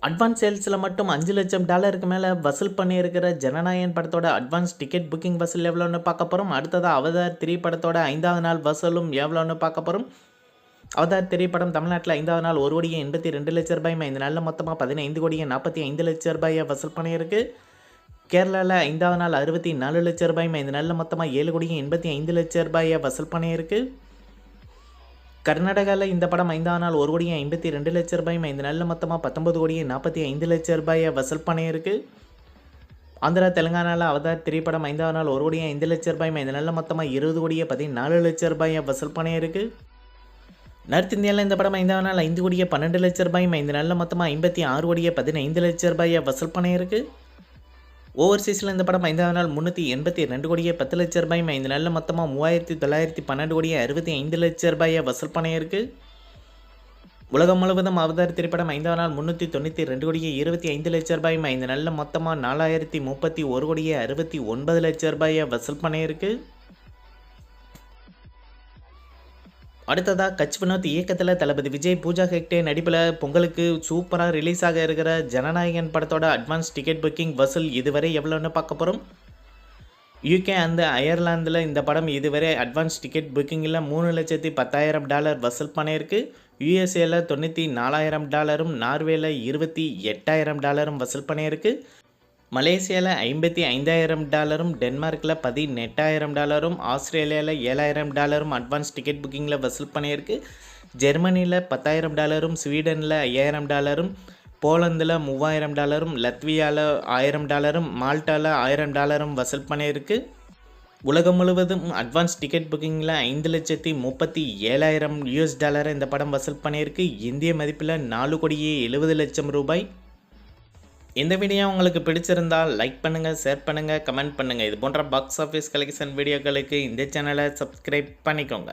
Advance சேல்ஸில் மட்டும் $5,00,000 மேலே வசூல் பண்ணியிருக்கிற ஜனநாயகன் படத்தோட அட்வான்ஸ் டிக்கெட் புக்கிங் வசூல் எவ்வளோன்னு பார்க்க போகிறோம். அடுத்ததாக அவதார் 3 படத்தோட 5வது நாள் வசூலும் எவ்வளோன்னு பார்க்க போகிறோம். அவதார் 3 படம் தமிழ்நாட்டில் 5வது நாள் $1,82,00,000 இந்த நாளில் மொத்தமாக $15,45,00,000 வசூல் பண்ணியிருக்கு. கேரளாவில் 5வது நாள் $64,00,000 இந்த நாளில் மொத்தமாக $7,85,00,000 வசூல் பண்ணியிருக்கு. கர்நாடகாவில் இந்த படம் 5வது நாள் $1,52,00,000 இந்த நாளில் மொத்தமாக $19,45,00,000 வசூல் பண்ணியிருக்கு. ஆந்திரா தெலுங்கானாவில் அவதார் 3 படம் 5வது நாள் $1,05,00,000 இந்த நாளில் மொத்தமாக $20,14,00,000 வசூல் பண்ணியிருக்கு. நார்த் இந்தியாவில் இந்த படம் 5வது நாள் $5,12,00,000 இந்த நாளில் மொத்தமாக $56,15,00,000 வசூல் பண்ணியிருக்கு. ஓவர்சீஸில் இந்த படம் 5வது நாள் $382,10,00,000 இந்த நாளில் மொத்தமாக $3,912,65,00,000 வசூல் பண்ணியிருக்கு. உலகம் முழுவதும் அவதார் திரைப்படம் 5வது நாள் $392,25,00,000 இந்த நாளில் மொத்தமாக $4,031,69,00,000 வசூல் பண்ணியிருக்கு. அடுத்ததாக கட்ச் வினோத் இயக்கத்தில் தளபதி விஜய், பூஜா ஹெக்டே நடிப்பில் பொங்கலுக்கு சூப்பராக ரிலீஸ் ஆக இருக்கிற ஜனநாயகன் படத்தோட அட்வான்ஸ் டிக்கெட் புக்கிங் வசூல் இதுவரை எவ்வளோன்னு பார்க்க போகிறோம். யூகே அந்த அயர்லாந்தில் இந்த படம் இதுவரை அட்வான்ஸ் டிக்கெட் புக்கிங்கில் $3,10,000 வசூல் பண்ணியிருக்கு. யூஎஸ்ஏல $94,000, நார்வேல $28,000 வசூல் பண்ணியிருக்கு. மலேசியாவில் $55,000, டென்மார்க்கில் $18,000, ஆஸ்திரேலியாவில் $7,000 அட்வான்ஸ் டிக்கெட் புக்கிங்கில் வசூல் பண்ணியிருக்கு. ஜெர்மனியில் $10,000, ஸ்வீடனில் $5,000, போலந்தில் $3,000, லத்வியாவில் $1,000, மால்டாவில் $1,000 வசூல் பண்ணியிருக்கு. உலகம் முழுவதும் அட்வான்ஸ் டிக்கெட் புக்கிங்கில் $5,70,7,000 இந்த படம் வசூல் பண்ணியிருக்கு. இந்திய மதிப்பில் $4,70,00,000. இந்த வீடியோ உங்களுக்கு பிடிச்சிருந்தால் லைக் பண்ணுங்கள், ஷேர் பண்ணுங்கள், கமெண்ட் பண்ணுங்கள். இது போன்ற பாக்ஸ் ஆஃபீஸ் கலெக்ஷன் வீடியோக்களுக்கு இந்த சேனலை சப்ஸ்கிரைப் பண்ணிக்கோங்க.